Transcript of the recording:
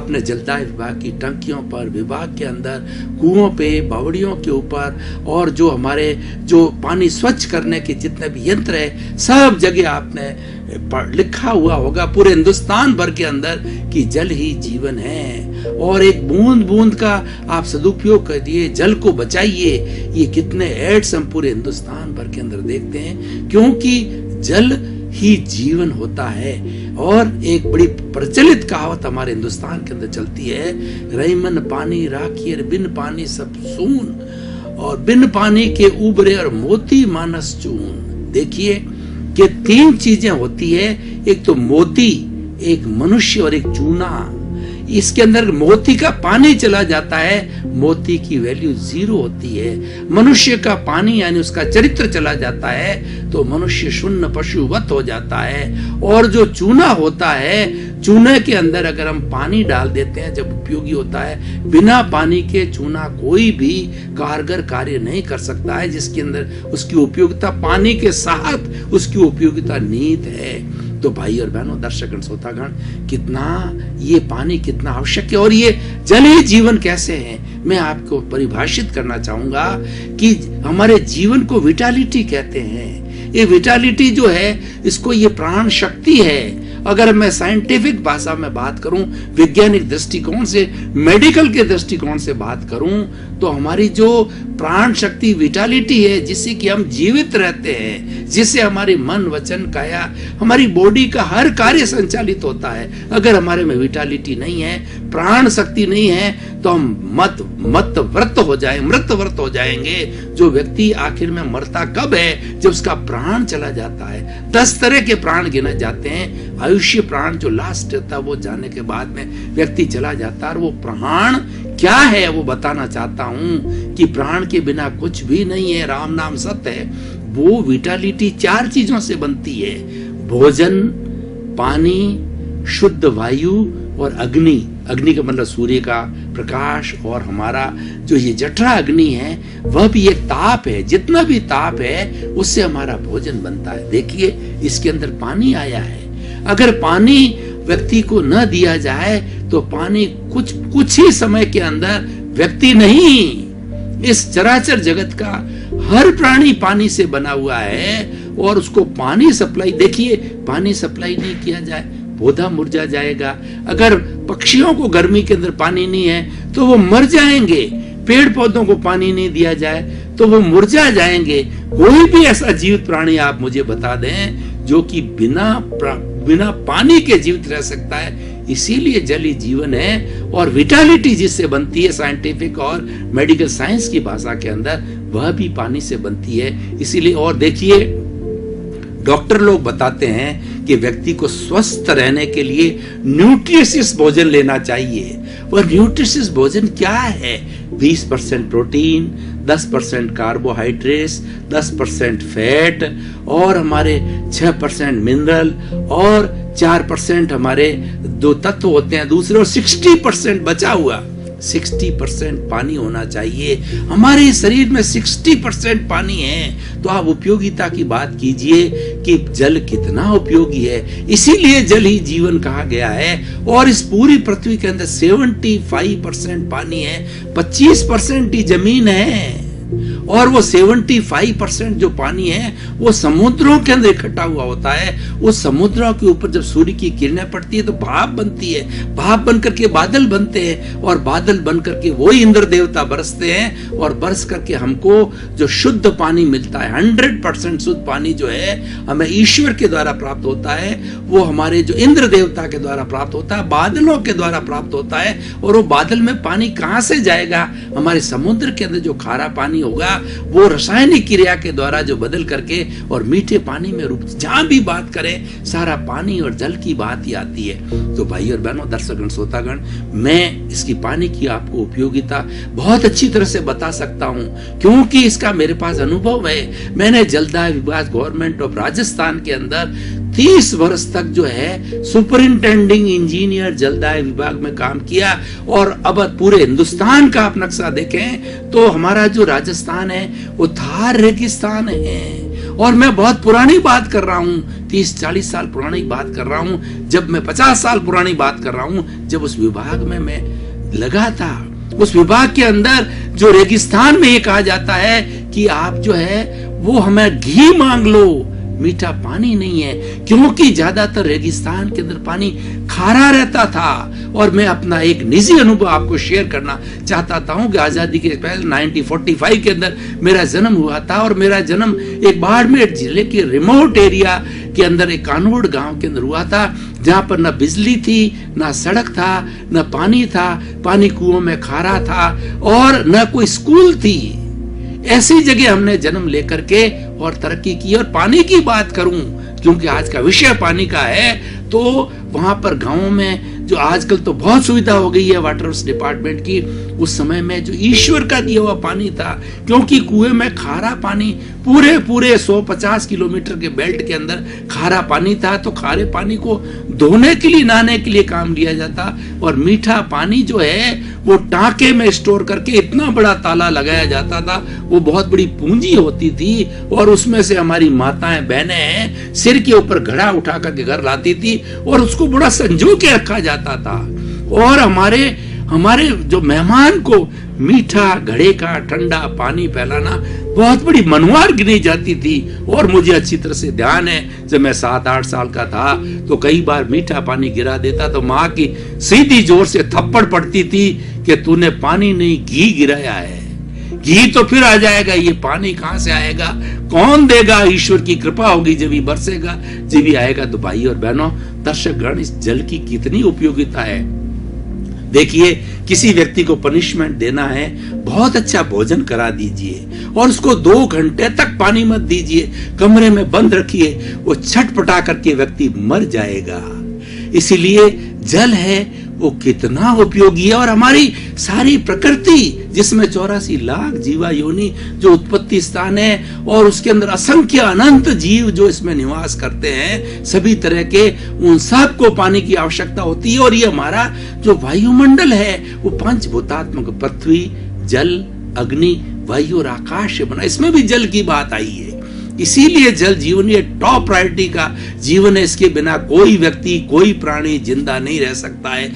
आपने जलदाय विभाग की टंकियों पर, विभाग के अंदर, कुओं पे, बावड़ियों के ऊपर, और जो हमारे जो पानी स्वच्छ करने के जितने भी यंत्र है, सब जगह आपने लिखा हुआ होगा पूरे हिंदुस्तान भर के अंदर कि जल ही जीवन है, और एक बूंद बूंद का आप सदुपयोग करिए, जल को बचाइए। ये कितने एड्स हम पूरे हिंदुस्तान भर के अंदर देखते हैं, क्योंकि जल ही जीवन होता है। और एक बड़ी प्रचलित कहावत हमारे हिंदुस्तान के अंदर चलती है, रही मन पानी राखिए, बिन पानी सब सून, और बिन पानी के उबरे और मोती मानस चून। देखिए कि 3 चीजें होती है, एक तो मोती, एक मनुष्य और एक चूना। इसके अंदर मोती का पानी चला जाता है, मोती की वैल्यू 0 होती है। मनुष्य का पानी यानी उसका चरित्र चला जाता है तो मनुष्य शून्य पशुवत हो जाता है। और जो चूना होता है, चूने के अंदर अगर हम पानी डाल देते हैं जब उपयोगी होता है, बिना पानी के चूना कोई भी कारगर कार्य नहीं कर सकता है, जिसके अंदर उसकी उपयोगिता पानी के साथ उसकी उपयोगिता निहित है। तो भाई और बहनों, दर्शकगण, श्रोतागण, कितना ये पानी कितना आवश्यक है, और ये जल ही जीवन कैसे है, मैं आपको परिभाषित करना चाहूंगा कि हमारे जीवन को विटालिटी कहते हैं। ये विटालिटी जो है, इसको ये प्राण शक्ति है। अगर मैं साइंटिफिक भाषा में बात करूं, वैज्ञानिक दृष्टिकोण से, मेडिकल के दृष्टिकोण से बात करूं, तो हमारी जो प्राण शक्ति विटालिटी है, जिससे कि हम जीवित रहते हैं, जिससे हमारी मन, वचन, काया, हमारी बॉडी का हर कार्य संचालित होता है। अगर हमारे में विटालिटी नहीं है, प्राण शक्ति नहीं है, तो हम मत व्रत हो जाए, मृत व्रत हो जाएंगे। जो व्यक्ति आखिर में मरता कब है, जब उसका प्राण चला जाता है। 10 तरह के प्राण गिने जाते हैं। आयुष्य प्राण जो लास्ट होता है, वो जाने के बाद में व्यक्ति चला जाता है। और वो प्राण क्या है वो बताना चाहता हूं कि प्राण के बिना कुछ भी नहीं है, राम नाम सत्य है। वो विटालिटी 4 चीजों से बनती है, भोजन, पानी, शुद्ध वायु और अग्नि। अग्नि का मतलब सूर्य का प्रकाश, और हमारा जो ये जठरा अग्नि है वह भी एक ताप है। जितना भी ताप है उससे हमारा भोजन बनता है। देखिए इसके अंदर पानी आया है। अगर पानी व्यक्ति को न दिया जाए तो पानी कुछ ही समय के अंदर, व्यक्ति नहीं, इस चराचर जगत का हर प्राणी पानी से बना हुआ है, और उसको पानी सप्लाई, देखिए पानी सप्लाई नहीं किया जाए पौधा मुरझा जाएगा। अगर पक्षियों को गर्मी के अंदर पानी नहीं है तो वो मर जाएंगे। पेड़ पौधों को पानी नहीं दिया जाए तो वो मुरझा जाएंगे। कोई भी ऐसा जीवित प्राणी आप मुझे बता दें जो कि बिना पानी के जीवित रह सकता है। इसीलिए जल ही जीवन है, और विटालिटी जिससे बनती है साइंटिफिक और मेडिकल साइंस की भाषा के अंदर, वह भी पानी से बनती है। इसीलिए, और देखिए डॉक्टर लोग बताते हैं कि व्यक्ति को स्वस्थ रहने के लिए न्यूट्रिशियस भोजन लेना चाहिए। और न्यूट्रिशियस भोजन क्या है? 20% प्रोटीन, 10% कार्बोहाइड्रेट्स, 10% फैट, और हमारे 6% मिनरल, और 4% हमारे 2 तत्व होते हैं दूसरे, और 60% बचा हुआ 60% पानी होना चाहिए। हमारे शरीर में 60% पानी है। तो आप उपयोगिता की बात कीजिए कि जल कितना उपयोगी है। इसीलिए जल ही जीवन कहा गया है। और इस पूरी पृथ्वी के अंदर 75% पानी है, 25% ही जमीन है, और वो 75% जो पानी है वो समुद्रों के अंदर इकट्ठा हुआ होता है। उस समुद्रों के ऊपर जब सूर्य की किरणें पड़ती है तो भाप बनती है, भाप बनकर के बादल बनते हैं, और बादल बनकर के वही इंद्र देवता बरसते हैं, और बरस करके हमको जो शुद्ध पानी मिलता है, 100% शुद्ध पानी जो है हमें ईश्वर के द्वारा प्राप्त होता है। वो हमारे जो इंद्र देवता के द्वारा प्राप्त होता है, बादलों के द्वारा प्राप्त होता है। और वो बादल में पानी कहां से जाएगा? हमारे समुद्र के अंदर जो खारा पानी होगा वो रासायनिक क्रिया के द्वारा जो बदल करके और मीठे पानी में रूप, जहां भी बात करें सारा पानी और जल की बात ही आती है। तो भाई और बहनों, दर्शकगण, श्रोतागण, मैं इसकी पानी की आपको उपयोगिता बहुत अच्छी तरह से बता सकता हूं, क्योंकि इसका मेरे पास अनुभव है। मैंने जलदाय विभाग गवर्नमेंट ऑफ राजस्थान के अंदर 30 वर्ष तक जो है सुपरिंटेंडिंग इंजीनियर जलदाय विभाग में काम किया। और अब पूरे हिंदुस्तान का आप नक्शा देखें तो हमारा जो राजस्थान है वो थार रेगिस्तान है, और मैं बहुत पुरानी बात कर रहा हूँ, 30-40 साल पुरानी बात कर रहा हूँ, जब मैं 50 साल पुरानी बात कर रहा हूँ, जब उस विभाग में मैं लगा था। उस विभाग के अंदर जो रेगिस्तान में ये कहा जाता है कि आप जो है वो हमें घी मांग लो, मीठा पानी नहीं है, क्योंकि ज्यादातर रेगिस्तान के अंदर पानी खारा रहता था। और मैं अपना एक निजी अनुभव आपको शेयर करना चाहता हूं कि आजादी के पहले 1945 के अंदर मेरा जन्म हुआ था, और मेरा जन्म एक बाड़मेर जिले के रिमोट एरिया के अंदर एक कानोड़ गांव के अंदर हुआ था, जहां पर न बिजली थी, न सड़क था, न पानी था, पानी कुओं में खारा था, और न कोई स्कूल थी। ऐसी जगह हमने जन्म लेकर के और तरक्की की। और पानी की बात करूं, क्योंकि आज का विषय पानी का है, तो वहां पर गांवों में जो आजकल तो बहुत सुविधा हो गई है वाटर वर्क्स डिपार्टमेंट की, उस समय में जो ईश्वर का दिया हुआ पानी था, क्योंकि कुएं में खारा पानी पूरे 150 किलोमीटर के बेल्ट के अंदर खारा पानी था, तो खारे पानी को धोने के लिए, नहाने के लिए काम लिया जाता। और मीठा पानी जो है वो टांके में स्टोर करके इतना बड़ा ताला लगाया जाता था, वो बहुत बड़ी पूंजी होती थी, और उसमें से हमारी माताएं बहनें सिर के ऊपर घड़ा उठा करके घर लाती थी, और उसको बड़ा संजो के रखा जाता था। और हमारे जो मेहमान को मीठा घड़े का ठंडा पानी पिलाना बहुत बड़ी मनवार गिनी जाती थी। और मुझे अच्छी तरह से ध्यान है, जब मैं 7-8 साल का था तो कई बार मीठा पानी गिरा देता तो माँ की सीधी जोर से थप्पड़ पड़ती थी कि तूने पानी नहीं घी गिराया है, घी तो फिर आ जाएगा, ये पानी कहां से आएगा, कौन देगा, ईश्वर की कृपा होगी जब ही बरसेगा, जब ही आएगा। तो भाई और बहनों, दर्शकगण, इस जल की कितनी उपयोगिता है। देखिए, किसी व्यक्ति को पनिशमेंट देना है, बहुत अच्छा भोजन करा दीजिए और उसको 2 घंटे तक पानी मत दीजिए, कमरे में बंद रखिए, वो छटपटा करके व्यक्ति मर जाएगा। इसीलिए जल है वो कितना उपयोगी है। और हमारी सारी प्रकृति, जिसमें 84 लाख जीवा योनि जो उत्पत्ति स्थान है, और उसके अंदर असंख्य अनंत जीव जो इसमें निवास करते हैं, सभी तरह के, उन सब को पानी की आवश्यकता होती है। और ये हमारा जो वायुमंडल है वो पंचभूतात्मक पृथ्वी, जल, अग्नि, वायु और आकाश से बना, इसमें भी जल की बात आई है। इसीलिए जल जीवन ये टॉप प्रायोरिटी का जीवन है, इसके बिना कोई व्यक्ति, कोई प्राणी जिंदा नहीं रह सकता है।